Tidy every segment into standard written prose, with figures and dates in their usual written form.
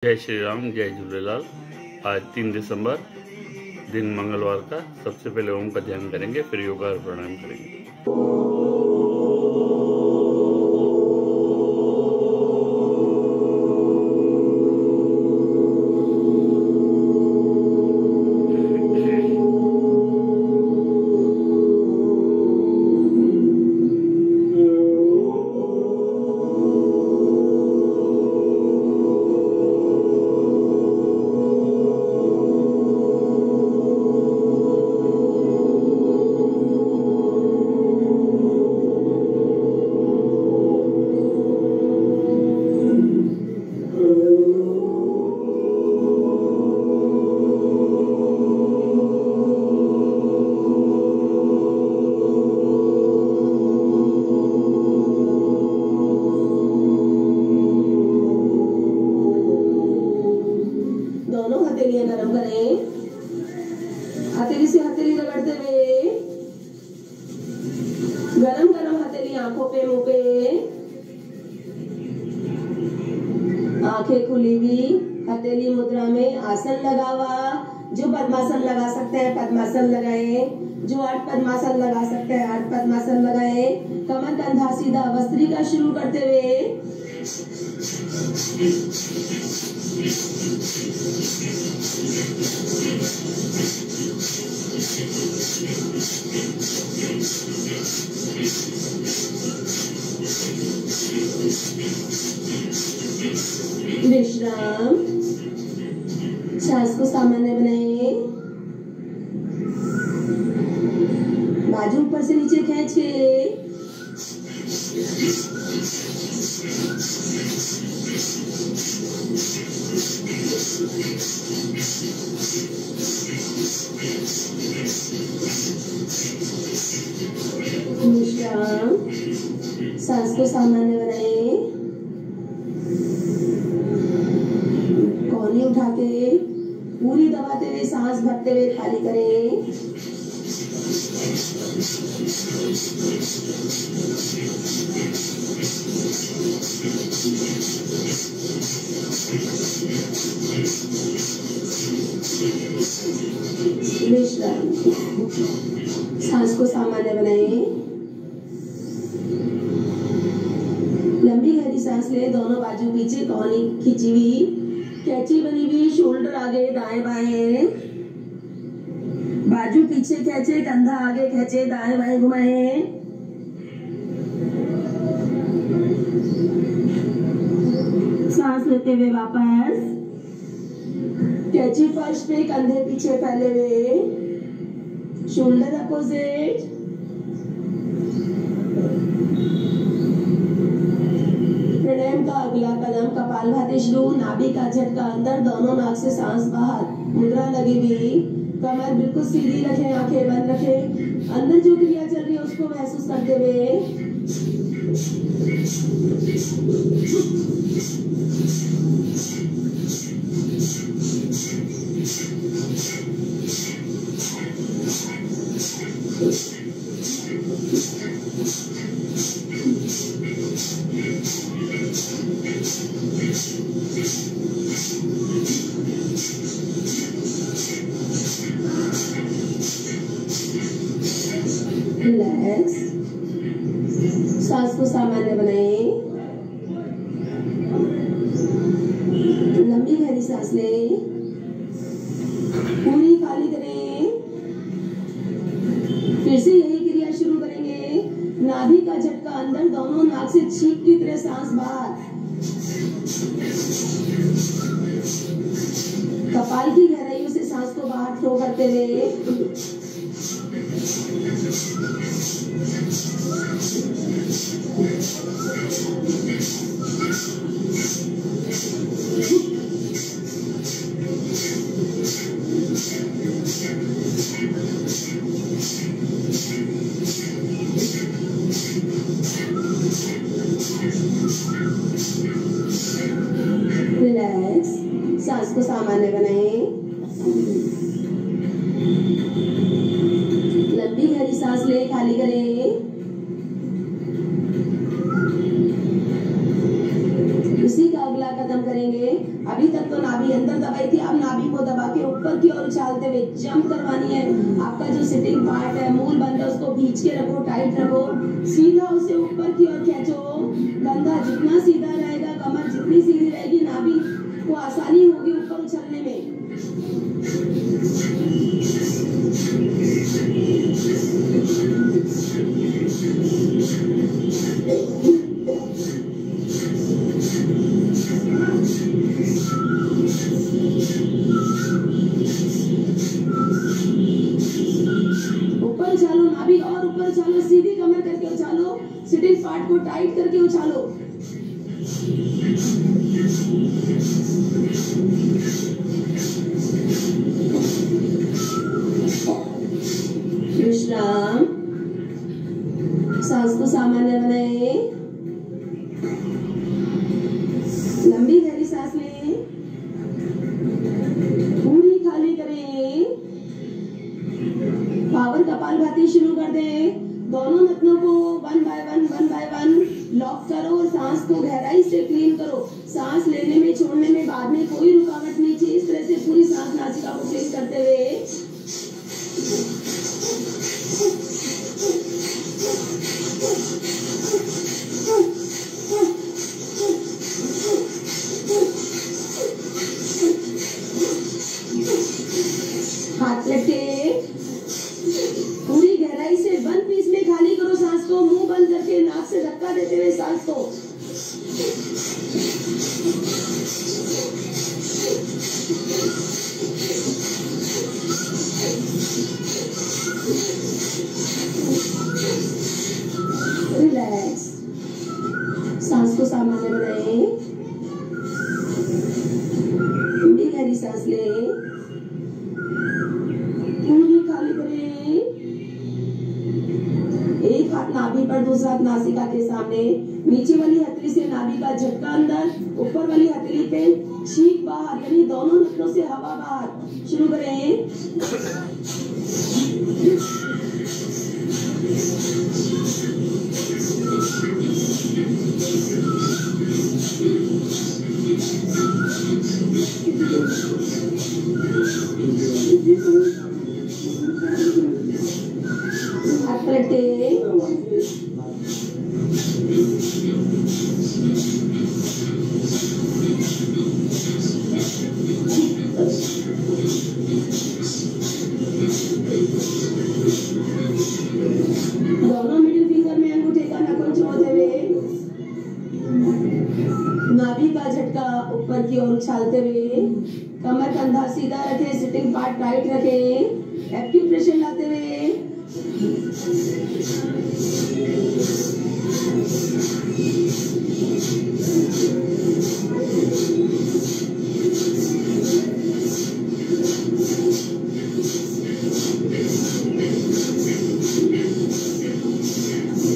जय श्री राम, जय झूलेलाल। आज 3 दिसंबर दिन मंगलवार का। सबसे पहले ओम का ध्यान करेंगे, फिर योगा और प्राणायाम करेंगे। गरम करें। हथेली से हथेली रगड़ते हुए गरम गरम हथेली आंखों पे, मुंह पे, आंखें खुली हुई, हथेली मुद्रा में आसन लगा हुआ। जो पद्मासन लगा सकते हैं पद्मासन लगाएं, जो अर्ध पद्मासन लगा सकते हैं अर्ध पद्मासन लगाएं। कमर कंधा सीधा, वस्त्रिका शुरू करते हुए विश्राम। सांस को सामान्य बनाएं। बाजू ऊपर से नीचे खींच के विश्राम। सांस को सामान्य बनाएं। कोहनी उठा के पूरी दबाते हुए सांस भरते हुए खाली करें। विश्राम। सांस को सामान्य बनाएं। लंबी गहरी सांस ले। दोनों बाजू पीछे, कोहनी खींची हुई, कैची बनी हुई, शोल्डर आगे दाएं बाएं, बाजू पीछे खींचे, कंधा आगे खींचे, दाएं बाएं घुमाएं। सांस लेते हुए वापस कैची फर्श पे, कंधे पीछे फैले हुए, शोल्डर अपोजिट। प्राणायाम का अगला कदम कपालभाति शुरू। नाभि का झटका अंदर, दोनों नाक से सांस बाहर, मुद्रा लगी हुई, कमर बिल्कुल सीधी रखें, आंखें बंद रखें। अंदर जो क्रिया चल रही है उसको महसूस करते हुए रिलैक्स। सांस को सामान्य बनाएं। लंबी गहरी सांस लें, पूरी खाली करें। फिर से यही क्रिया शुरू करेंगे। नाभि का झटका अंदर, दोनों नाक से छींक की तरह सांस बाहर, कपाल की गहराइयों से सांस को बाहर थ्रो करते हुए रिलैक्स। सांस को सामान्य बनाएं। लंबी गहरी सांस ले, खाली करें। उसी का अगला कदम करेंगे। अभी तक तो तो नाभि अंदर दबाई थी, अब नाभि को दबा के ऊपर की ओर उछालते हुए जंप करवानी है। आपका जो सिटिंग पार्ट है, मूल बंद है, उसको खींच के रखो, टाइट रखो, सीधा उसे ऊपर की ओर खींचो। कंधा जितना सीधा रहेगा, कमर जितनी सीधी रहेगी, नाभि को आसानी होगी ऊपर उछलने में। ऊपर उछालो नाभि, और ऊपर उछालो, सीधी कमर करके उछालो, सिटिंग पार्ट को टाइट करके उछालो। विश्राम। सांस को सामान्य बनाए, लंबी गहरी सांस लें, पूरी खाली करें। पावर कपालभाति शुरू कर दें। दोनों नथनों को वन बाय वन लॉक करो और सांस को गहराई से क्लीन करो। सांस लेने में, छोड़ने में, बाद में कोई रुकावट नहीं चाहिए। इस तरह से पूरी सांस नासिका को क्लीन करते हुए हाथ लटके, पूरी गहराई से 1 पीस में खाली करो सांस को, मुंह बंद करके नाक से धक्का देते हुए सांस को। रिलैक्स। सांस को सामान्य बनाएं, लंबी गहरी सांस लें, पूरी खाली करें। एक हाथ नाभि पर, दूसरा हाथ नासिका के सामने। नीचे वाली हथेली से नाभि का झटका अंदर, ऊपर वाली हथेली पे छींक बाहर, यानी दोनों नथनों से हवा बाहर। शुरू करें। हाथ पलटे, दोनों मिडिल फिंगर में अंगूठे का नखुन चुभते हुए नाभि का झटका ऊपर की ओर उछालते हुए, कमर कंधा सीधा रखें, सिटिंग पार्ट टाइट रखें, एक्यूप्रेशर लाते हुए।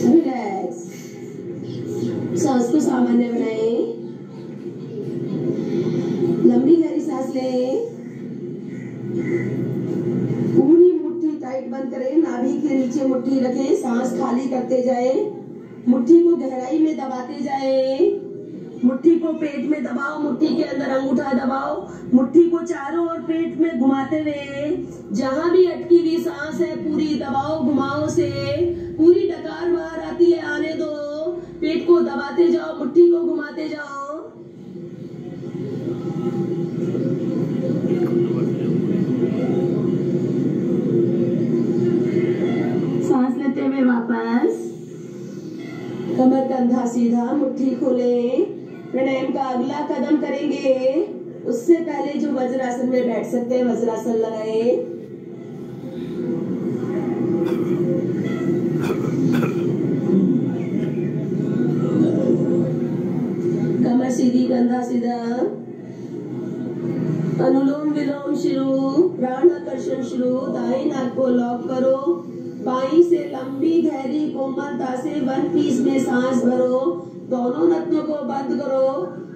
रिलैक्स। सांस को सामान्य बनाएं, लंबी गहरी सांस लें, पूरी मुट्ठी टाइट बंद करें, नाभि के नीचे मुट्ठी रखें, सांस खाली करते जाएं, मुट्ठी को गहराई में दबाते जाएं। मुट्ठी को पेट में दबाओ, मुट्ठी के अंदर अंगूठा दबाओ, मुट्ठी को चारों ओर पेट में घुमाते हुए जहां भी अटकी हुई सांस है पूरी दबाओ, घुमाओ से पूरी डकार बाहर आती है, आने दो। पेट को दबाते जाओ, मुट्ठी को घुमाते जाओ। सांस लेते हुए वापस, कमर कंधा सीधा, मुट्ठी खोलें। प्राणायाम का अगला कदम करेंगे, उससे पहले जो वज्रासन में बैठ सकते हैं वज्रासन लगाएं। कमर सीधी, कंधा सीधा। अनुलोम विलोम शुरू, प्राण आकर्षण शुरू। दाएं नाक को लॉक करो, बाईं से लंबी गहरी कोमलता से 1 पीस में सांस भरो, दोनों नथनों को बंद करो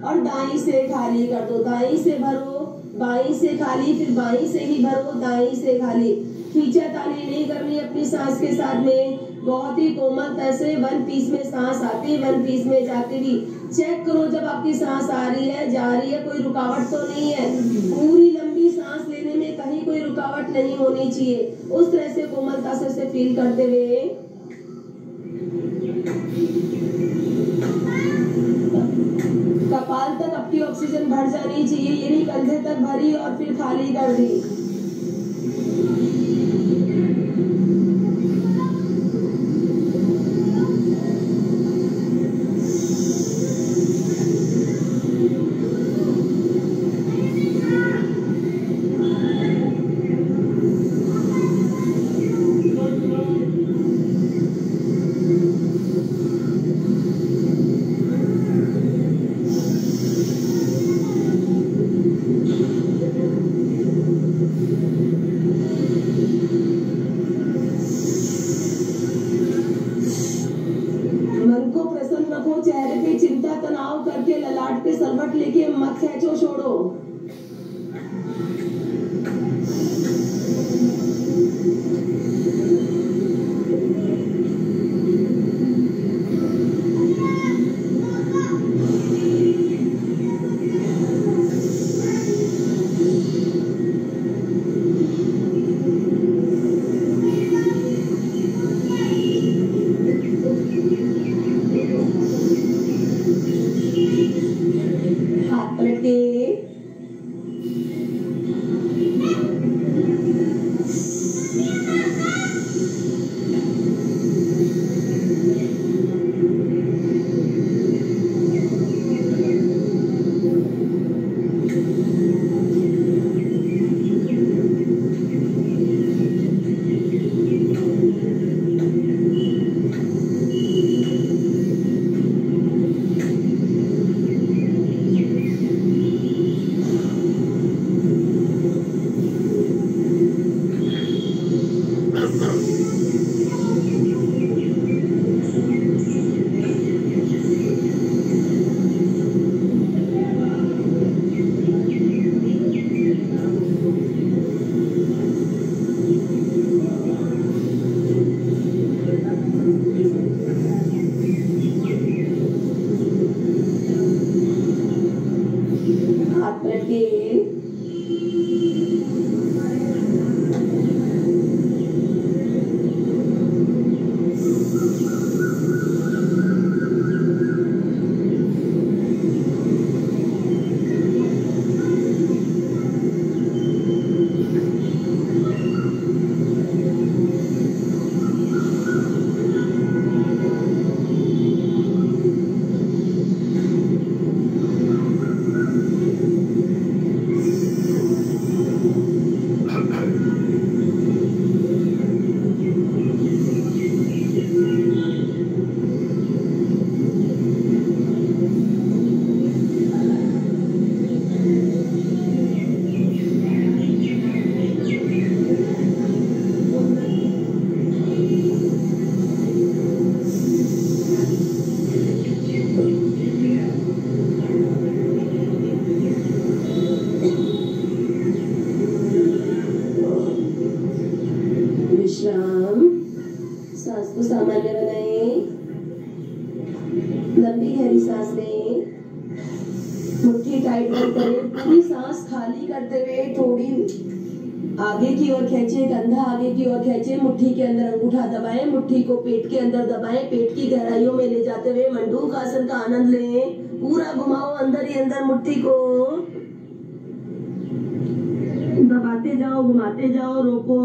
और दाईं से खाली कर दो। दाईं से भरो, बाईं से खाली, फिर बाईं से ही भरो, दाईं से खाली। खींचातानी नहीं करनी अपनी सांस के साथ में, बहुत ही कोमलता से 1 पीस में सांस आती, 1 पीस में जाती भी चेक करो जब आपकी सांस आ रही है, जा रही है, कोई रुकावट तो नहीं है। पूरी लंबी सांस लेने में कहीं कोई रुकावट नहीं होनी चाहिए। उस तरह से कोमलता से उसे फील करते हुए कपाल तक आपकी ऑक्सीजन भर जानी चाहिए, ये नहीं कंधे तक भरी और फिर खाली कर दी। चेहरे पे चिंता तनाव करके ललाट पे सरवट लेके मत खींचो, छोड़ो। सांस को सामान्य बनाएं, लंबी गहरी सांस लें, मुट्ठी टाइट बंद करें, पूरी सांस खाली करते हुए थोड़ी आगे की ओर खींचे, कंधा आगे की ओर खींचे, मुट्ठी के अंदर अंगूठा दबाएं, मुट्ठी को पेट के अंदर दबाएं, पेट की गहराइयों में ले जाते हुए मंडूक आसन का आनंद लें, पूरा घुमाओ अंदर ही अंदर, मुट्ठी को दबाते जाओ, घुमाते जाओ, रोको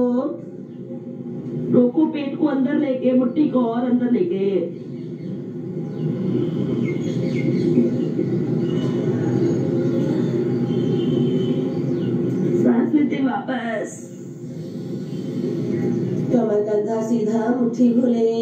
रोको, पेट को अंदर लेके, मुट्ठी को और अंदर लेके। सांस लेते वापस, कमर कंधा सीधा, मुट्ठी खोले।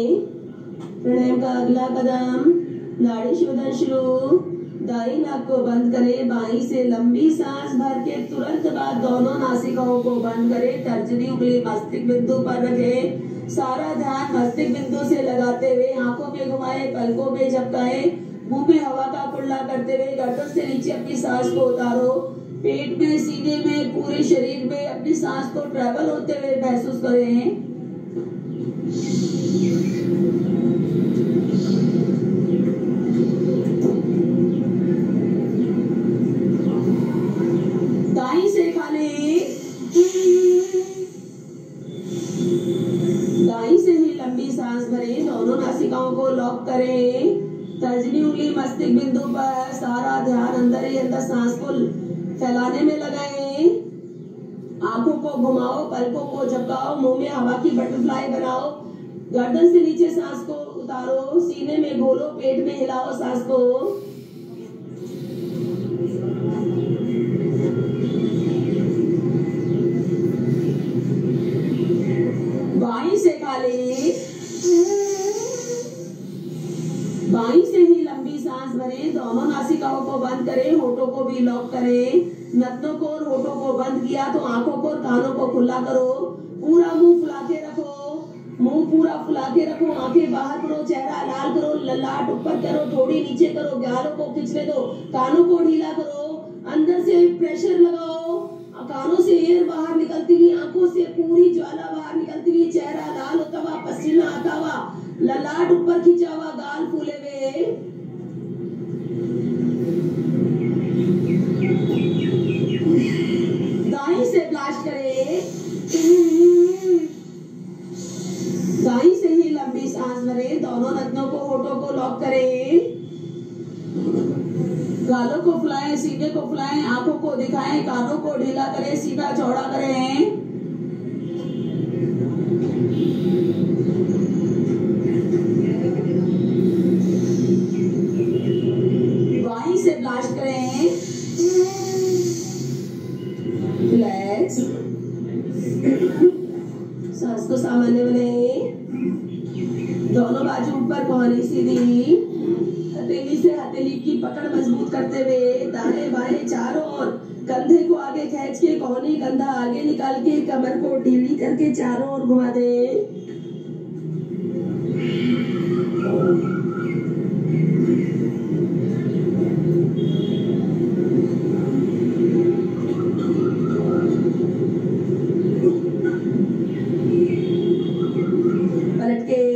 प्राणायाम का अगला कदम, नाड़ी शोधन शुरू। दाई नाक को बंद करें, बाई से लंबी सांस भर के तुरंत बाद दोनों नासिकाओं को बंद करें। तर्जनी उंगली मस्तिष्क बिंदु पर रखें। सारा ध्यान मस्तिष्क बिंदु से लगाते हुए आंखों पे घुमाए, पलकों पे झपकाए, मुंह पे हवा का कुल्ला करते हुए गर्दन से नीचे अपनी सांस को उतारो। पेट में, सीने में, पूरे शरीर में अपनी सांस को ट्रैवल होते हुए महसूस करें। करें। तर्जनी उंगली मस्तिष्क बिंदु पर, सारा ध्यान अंदर ही अंदर सांस को फैलाने में लगाएं। आंखों को घुमाओ, पलकों को झपकाओ, मुंह में हवा की बटरफ्लाई बनाओ। गर्दन से नीचे सांस को उतारो, सीने में घोलो, पेट में हिलाओ सांस को। बाई से खाली, बाई से ही लंबी सांस भरें। दोनों नासिकाओं को बंद करें, होठों को भी लॉक करें। नथनों को और होठों को बंद किया तो आंखों को और कानों को खुला करो। पूरा मुंह फुला के रखो, मुंह पूरा फुला के रखो। आंखें बाहर करो, चेहरा लाल करो, ललाट ऊपर करो, थोड़ी नीचे करो, गालों को खिंचने दो, कानों को ढीला करो। अंदर से प्रेशर लगाओ, कानों से एयर बाहर निकलती हुई, आंखों से पूरी ज्वाला बाहर निकलती हुई, चेहरा लाल होता हुआ, पसीना आता हुआ, ललाट ऊपर खिंचा हुआ, गाल फूले हुए। दाई से ब्लास्ट करें। दाई से ही लंबी सांस भरें। दोनों नथनों को, होठों को लॉक करें। गालों को फुलाएं, सीने को फुलाएं, आंखों को दिखाएं, कानों को ढीला करें, सीना चौड़ा करें। वाई से ब्लास्ट करें। रिलैक्स, सांस को सामान्य बनाएं। दोनों बाजू ऊपर, कोहनी सीधी, हथेली से हथेली की पकड़ मजबूत करते हुए दाएं बाएं चारों ओर, कंधे को आगे खींच के, कोहनी कंधा आगे निकाल के, कमर को ढीली करके चारों ओर घुमा दे। पलट के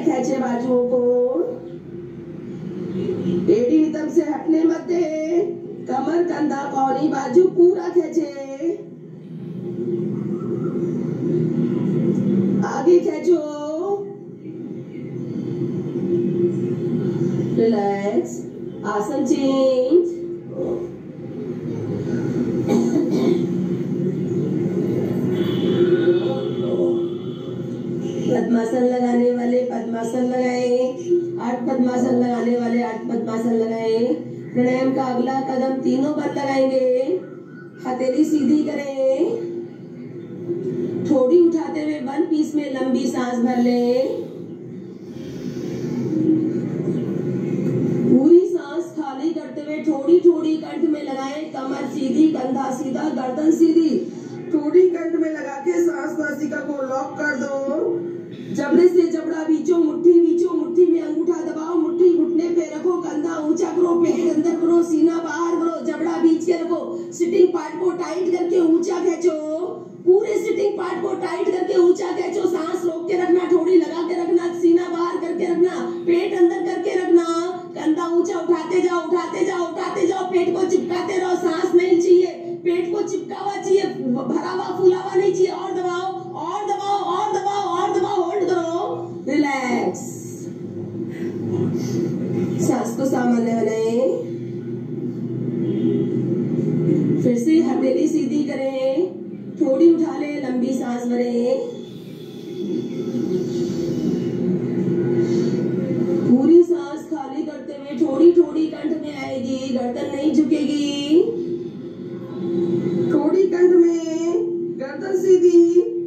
खींचे बाजुओं को, एड़ी रिदम से हटने मत दे। कमर, कंधा, कोहनी, बाजू पूरा खींचे। आगे खींचो। रिलैक्स, आसन चेंज। पद्मासन लगाने वाले पद्मासन लगाएं। आठ पद्मासन लगाने वाले आठ पद्मासन लगाएं। प्राणायाम का अगला कदम तीनों बार लगाएंगे। हथेली सीधी करें, थोड़ी उठाते हुए वन पीस में लंबी सांस भर लें। पूरी सांस खाली करते हुए थोड़ी थोड़ी कंठ में लगाएं। कमर सीधी, कंधा सीधा, गर्दन सीधी, थोड़ी कंठ में लगा के सांस नासिका को लॉक कर दो। जबड़े से जबड़ा बीचों मुट्ठी में अंगूठा दबाओ, मुट्ठी घुटने पे रखो, कंधा ऊंचा करो, पेट अंदर करो, सीना बाहर करो, जबड़ा बीच के रखो। सिटिंग पार्ट को टाइट करके ऊंचा खींचो, पूरे सिटिंग पार्ट को टाइट करके ऊंचा खींचो। सांस रोक के रखना, थोड़ी लगा के रखना, सीना बाहर करके रखना, पेट अंदर करके रखना। कंधा ऊंचा उठाते जाओ, उठाते जाओ, उठाते जाओ, पेट को चिपकाते रहो। सांस नहीं चाहिए, पेट को चिपका हुआ चाहिए, भरा हुआ फूला हुआ नहीं चाहिए। और दबाओ, और दबाओ, और दबाओ, और दबाओ, होल्ड करो। रिलैक्स, सांस को सामान्य बनाएं। फिर से हथेली सीधी करें, थोड़ी उठा ले, लंबी सांस भरें। पूरी सांस खाली करते हुए थोड़ी थोड़ी कंठ में आएगी, गर्दन नहीं झुकेगी। थोड़ी कंठ में, गर्दन सीधी,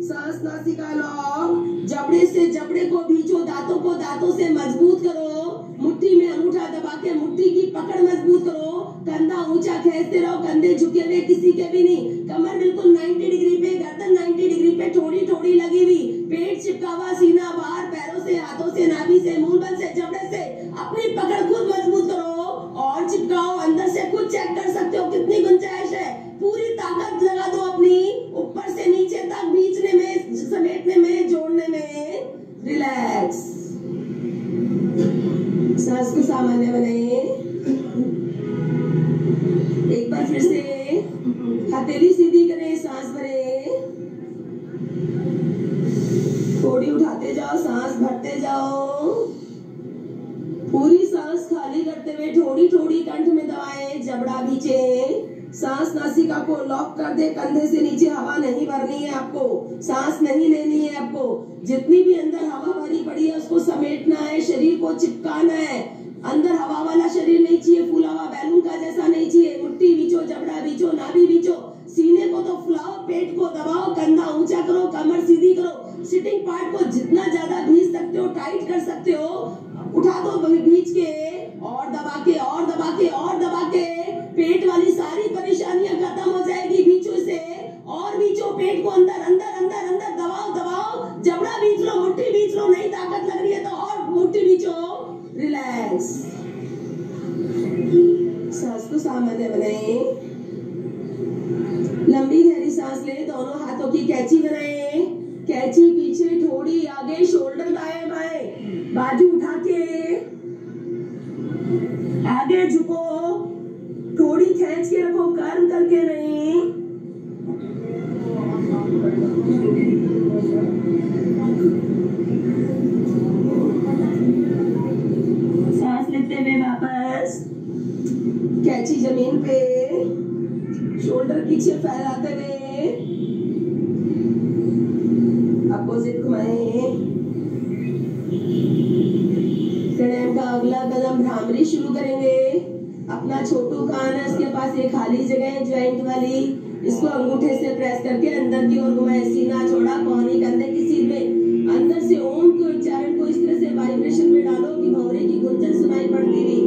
सांस नासिका लॉक। जबड़े से जबड़े को भींचो, दांतों को दांतों से मजबूत करो। मुट्ठी में अंगूठा दबा के मुट्ठी की पकड़ मजबूत करो। कंधा ऊंचा खींचते रहो, कंधे झुके हुए किसी के भी नहीं। कमर बिल्कुल 90 डिग्री पे, गर्दन 90 डिग्री पे, थोड़ी थोड़ी लगी हुई, पेट चिपका हुआ, सीना बाहर, पैरों से, हाथों से, नाभि से, मूलबंध से, जबड़े से अपनी पकड़ खुद मजबूत करो और चिपकाओ। अंदर से खुद चेक कर सकते हो कितनी गुंजाइश है। पूरी ताकत लगा दो अपनी, ऊपर से नीचे तक, खींचने में, समेटने में, जोड़ने में। रिलैक्स, सांस के साथ हथेली सीधी करें, सांस भरें, थोड़ी उठाते जाओ, सांस भरते जाओ, पूरी सांस खाली करते हुए थोड़ी थोड़ी कंठ में दबाएं, जबड़ा खींचे, सांस नासिका को लॉक कर दे, कंधे से नीचे हवा नहीं भरनी है आपको, सांस नहीं लेनी है आपको, जितनी भी अंदर हवा भरी पड़ी है उसको समेटना है, शरीर को चिपकाना है, अंदर हवा वाला शरीर नहीं चाहिए, फूला हुआ बैलून का जैसा नहीं चाहिए, मुट्ठी बीचो, जबड़ा बीचो, नाभि बीचो, सीने को तो फुलाओ, पेट को दबाओ, कंधा ऊंचा करो, कमर सीधी करो, सिटिंग पार्ट को जितना ज्यादा भींच सकते हो, टाइट कर सकते हो, उठा दो भींच के, और दबा के, और दबा के, और दबा के, पेट वाली सारी परेशानियां खत्म हो जाएगी, बीचो से, और बीचो, पेट को अंदर अंदर अंदर अंदर दबाओ दबाओ, जबड़ा बीच लो, मुट्ठी बीच लो, नहीं ताकत लग रही है तो और मुट्ठी बीचो, रिलैक्स, सांस को सामान्य बनाए, लंबी गहरी सांस ले, दोनों हाथों की कैची बनाए, कैची पीछे, थोड़ी आगे, शोल्डर दाएं बाएं, बाजू उठा के आगे झुको, थोड़ी खींच के रखो, कर्म करके नहीं, सांस लेते हुए वापस, कैची जमीन पे, शोल्डर पीछे फैलाते हुए, अपोजिट घुमाएं, प्राणायाम का अगला कदम भ्रामरी शुरू करेंगे, अपना छोटू कान है उसके पास एक खाली जगह है ज्वाइंट वाली, इसको अंगूठे से प्रेस करके अंदर की ओर घुमाएं, सीना छोड़ा, पौनी कंधे की सीध में, अंदर से ओम के उच्चारण को इस तरह से वाइब्रेशन में डालो कि भंवरे की गुंजन सुनाई पड़ती हुई,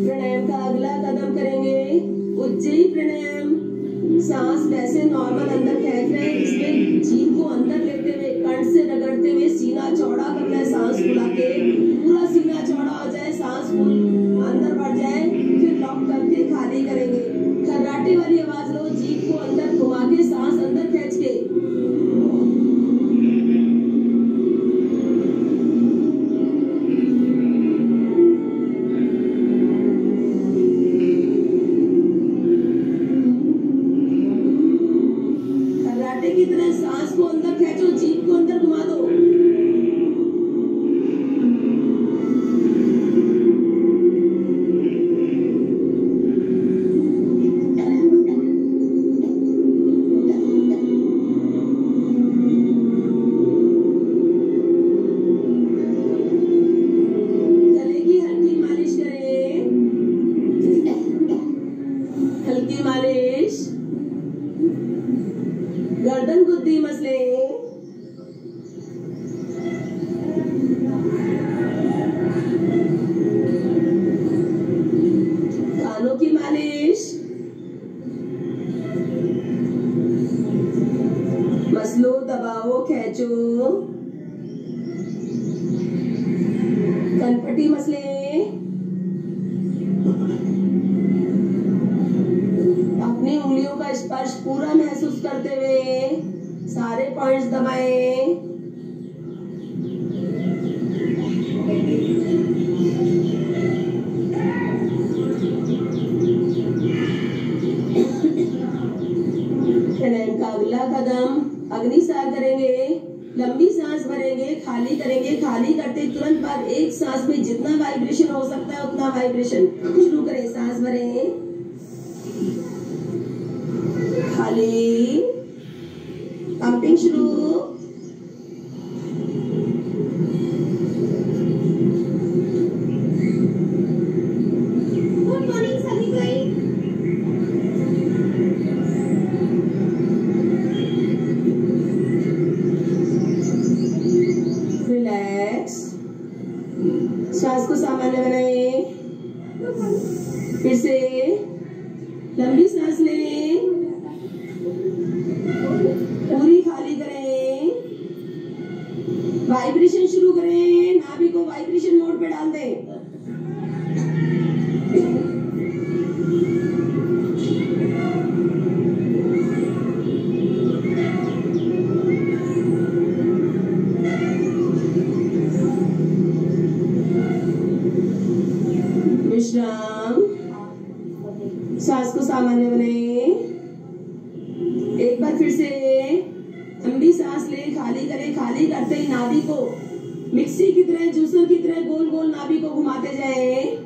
प्राणायाम का अगला कदम करेंगे उज्जयी प्राणायाम, सांस वैसे नॉर्मल अंदर खींच रहे हैं, इसमें जीभ को अंदर लेते हुए, कंठ से रगड़ते हुए सीना चौड़ा करना है, सांस फुला के पूरा सीना चौड़ा हो जाए, सांस फुल अंदर बढ़ जाए, फिर लॉक करके खाली करेंगे, खर्राटे वाली आवाज लो, जीभ को अंदर घुमा के, सांस अंदर खींच के, की तरह सांस को अंदर खींचो, जीभ को अंदर घुमा दो, गले की हल्की मालिश करें, हल्की मालिश, गर्दन गुद्दी मसले, कानों की मालिश, मसलो दबाओ खींचो, कनपट्टी मसले, अपनी उंगलियों का स्पर्श पूरा महसूस करते हुए सारे पॉइंट्स दबाएं, प्राणायाम का अगला कदम अग्निसार करेंगे, लंबी सांस भरेंगे, खाली करेंगे, खाली करते तुरंत बाद एक सांस में जितना वाइब्रेशन हो सकता है उतना वाइब्रेशन शुरू करें, सांस भरें, खाली, पंपिंग शुरू। गुड मॉर्निंग सभी को। रिलैक्स, श्वास को सामान्य बनाएं। फिर से लंबी सांस लें, पूरी खाली करें, वाइब्रेशन शुरू करें, नाभि को वाइब्रेशन मोड पे डाल दें। विश्राम, सांस को सामान्य बनाएं। एक बार फिर से लंबी सांस ले, खाली करें। खाली करते ही नाभि को मिक्सी की तरह, जूसर की तरह गोल गोल नाभि को घुमाते जाएं।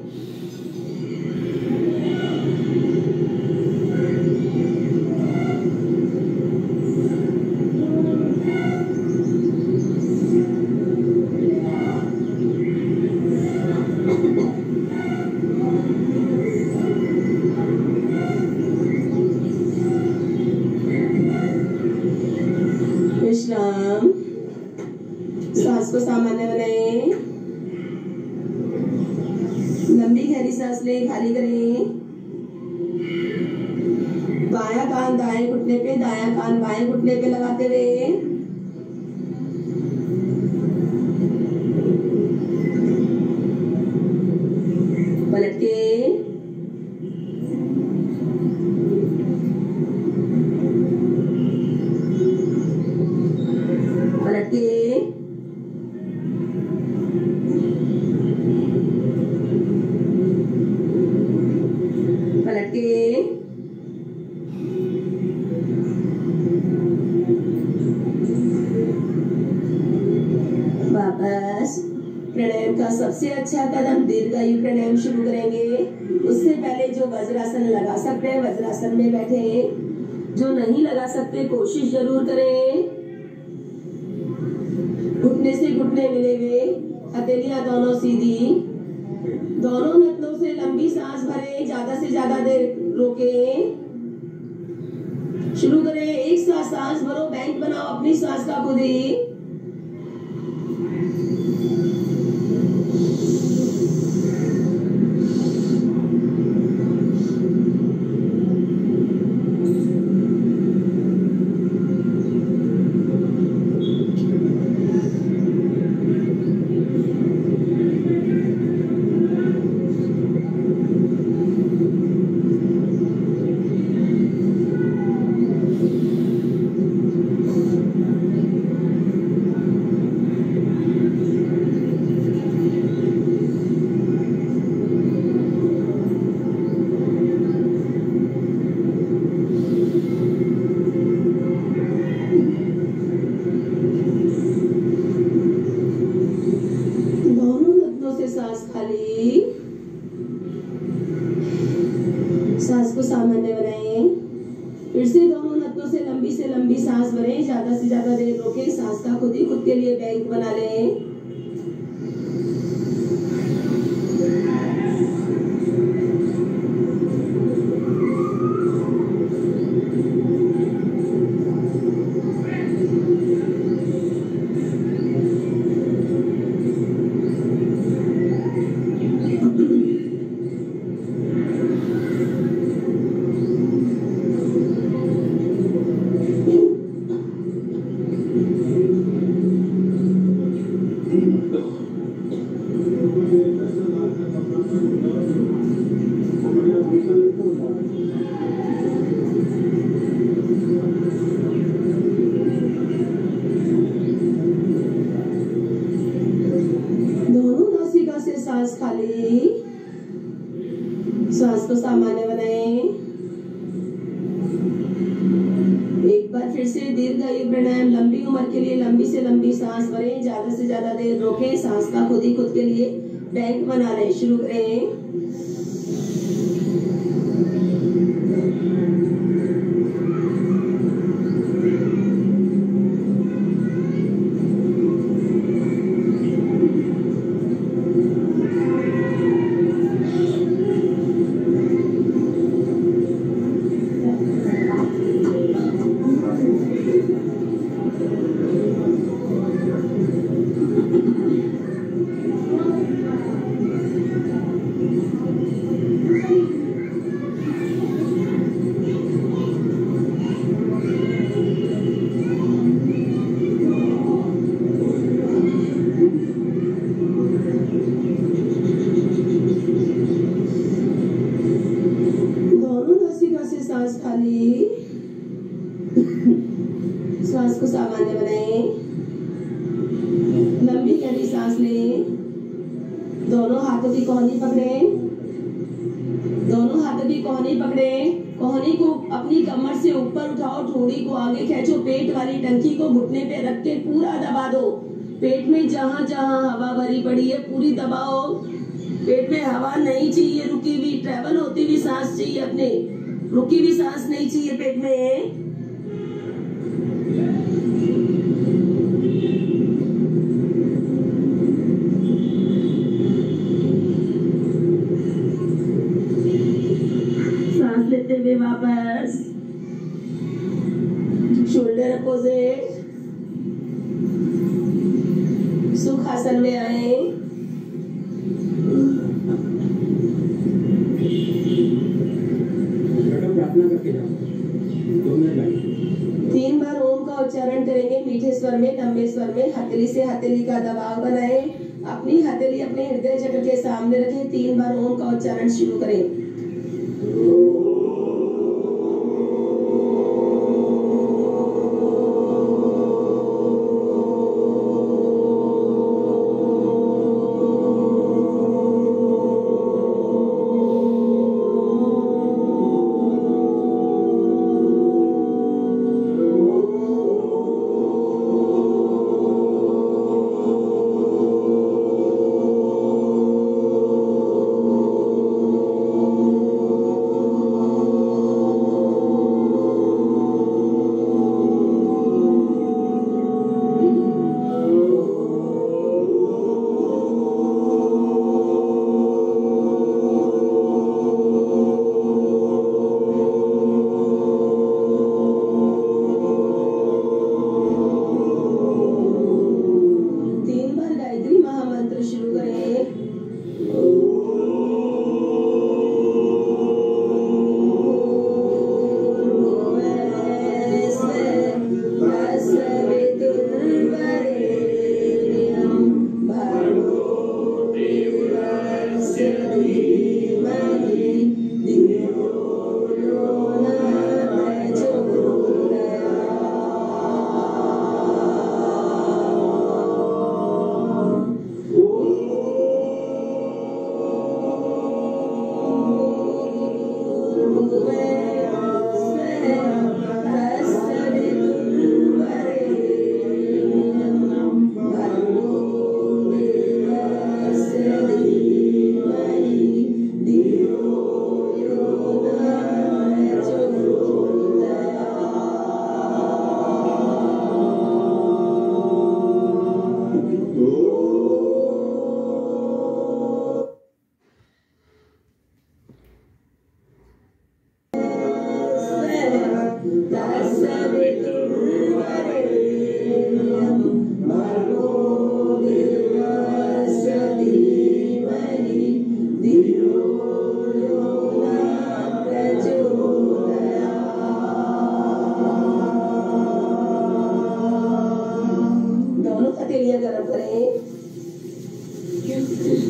विश्राम, सांस को सामान्य बनाएं। लंबी गहरी सांस ले, खाली करें। बायां कान दाएं घुटने पे, दायां कान बाएं घुटने पे लगाते हुए पलट के पलट के पलट के वापस। प्राणायाम का सबसे अच्छा कदम दीर्घायु प्राणायाम शुरू करेंगे। उससे पहले जो वज्रासन लगा सकते हैं वज्रासन में बैठे, जो नहीं लगा सकते कोशिश जरूर करें। घुटने से घुटने मिले हुए, हथेलियां दोनों सीधी, दोनों नथनों से लंबी सांस भरें, ज्यादा से ज्यादा देर रोकें। शुरू करें, एक साथ सांस भरो, बैंक बनाओ अपनी सांस का खुद ही। सांस को सामान्य बनाएं। फिर से दोनों नथनों से लंबी सांस भरें, ज्यादा से ज्यादा देर रोकें। सांस का खुद ही खुद के लिए बैंक बना लें। सांस खाली, सांस को सामान्य बनाएं। एक बार फिर से दीर्घायु प्राणायाम, लंबी उम्र के लिए लंबी से लंबी सांस भरें, ज्यादा से ज्यादा देर रोकें। सांस का खुद ही खुद के लिए बैंक बना लें। शुरू करें। सांस खाली, सांस को सामान्य बनाएं। लंबी गहरी सांस लें। दोनों हाथों की कोहनी पकड़ें, दोनों हाथों की कोहनी पकड़ें। कोहनी को अपनी कमर से ऊपर उठाओ, ठोड़ी को आगे खींचो, पेट वाली टंकी को घुटने पे रख के पूरा दबा दो। पेट में जहां जहां हवा भरी पड़ी है पूरी दबाओ। पेट में हवा नहीं चाहिए, रुकी हुई ट्रेवल होती हुई सांस चाहिए, अपने रुकी हुई सांस नहीं चाहिए पेट में। सांस लेते हुए वापस शोल्डर अपोजिट, सुखासन में आए। प्रार्थना करके जाओ, 2 मिनट लगेंगे। 3 बार ओम का उच्चारण करेंगे, मीठे स्वर में, लंबे स्वर में। हथेली से हथेली का दबाव बनाएं, अपनी हथेली अपने हृदय चक्र के सामने रखें। 3 बार ओम का उच्चारण शुरू करें।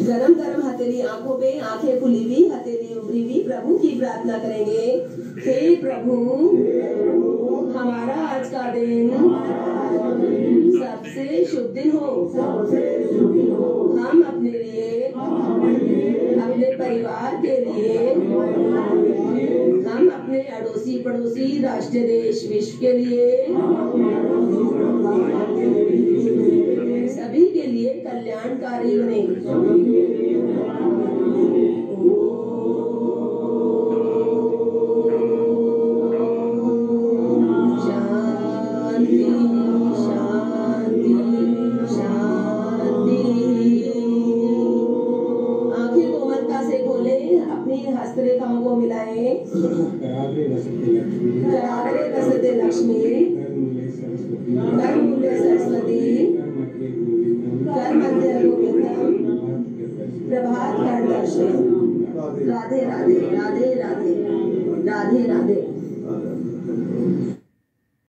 गरम गरम हथेली आंखों पे, आंखें खुली हुई, हथेली उभरी हुई। प्रभु की प्रार्थना करेंगे, हे प्रभु हमारा आज का दिन सबसे शुभ दिन हो। हम अपने लिए, अपने परिवार के लिए, हम अपने अड़ोसी पड़ोसी, राष्ट्र देश विश्व के लिए, सभी के लिए कल्याणकारी बने। शांति शांति शांति। आंखें कोमलता से खोलें, अपनी हस्तरेखाओं को मिलाएं। कराग्रे रसते लक्ष्मी, कर्मूले सरस्वती, कर मध्य गोविंदम, प्रभात कर दर्शन। राधे राधे राधे राधे राधे राधे।